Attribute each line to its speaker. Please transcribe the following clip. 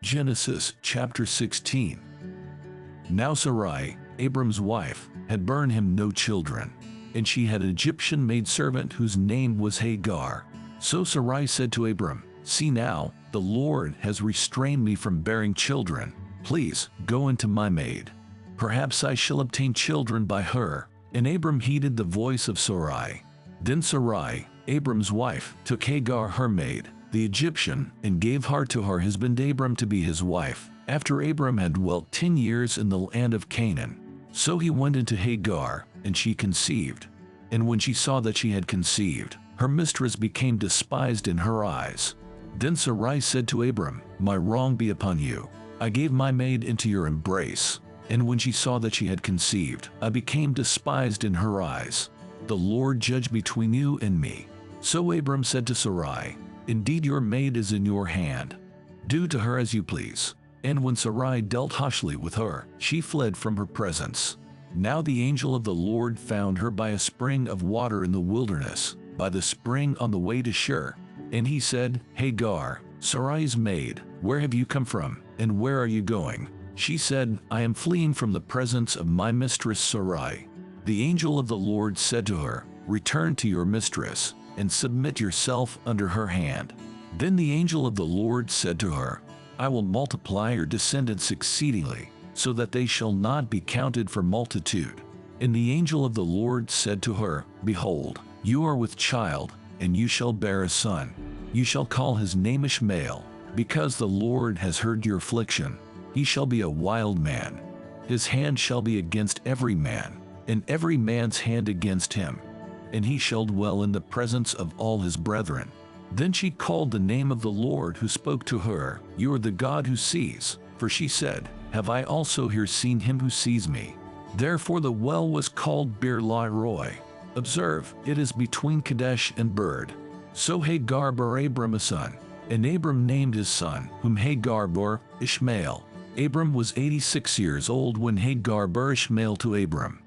Speaker 1: Genesis chapter 16. Now Sarai, Abram's wife, had borne him no children, and she had an Egyptian maidservant whose name was Hagar. So Sarai said to Abram, "See now, the Lord has restrained me from bearing children. Please, go into my maid. Perhaps I shall obtain children by her." And Abram heeded the voice of Sarai. Then Sarai, Abram's wife, took Hagar her maid, the Egyptian, and gave her to her husband Abram to be his wife, after Abram had dwelt 10 years in the land of Canaan. So he went into Hagar, and she conceived. And when she saw that she had conceived, her mistress became despised in her eyes. Then Sarai said to Abram, "My wrong be upon you. I gave my maid into your embrace. And when she saw that she had conceived, I became despised in her eyes. The Lord judge between you and me." So Abram said to Sarai, "Indeed your maid is in your hand. Do to her as you please." And when Sarai dealt harshly with her, she fled from her presence. Now the angel of the Lord found her by a spring of water in the wilderness, by the spring on the way to Shur. And he said, "Hagar, Sarai's maid, where have you come from, and where are you going?" She said, "I am fleeing from the presence of my mistress Sarai." The angel of the Lord said to her, "Return to your mistress, and submit yourself under her hand." Then the angel of the Lord said to her, "I will multiply your descendants exceedingly, so that they shall not be counted for multitude." And the angel of the Lord said to her, "Behold, you are with child, and you shall bear a son. You shall call his name Ishmael, because the Lord has heard your affliction. He shall be a wild man. His hand shall be against every man, and every man's hand against him. And he shall dwell in the presence of all his brethren." Then she called the name of the Lord who spoke to her, "You are the God who sees." For she said, "Have I also here seen him who sees me?" Therefore the well was called Bir-lahai-roi. Observe, it is between Kadesh and Bird. So Hagar bore Abram a son, and Abram named his son, whom Hagar bore, Ishmael. Abram was 86 years old when Hagar bore Ishmael to Abram.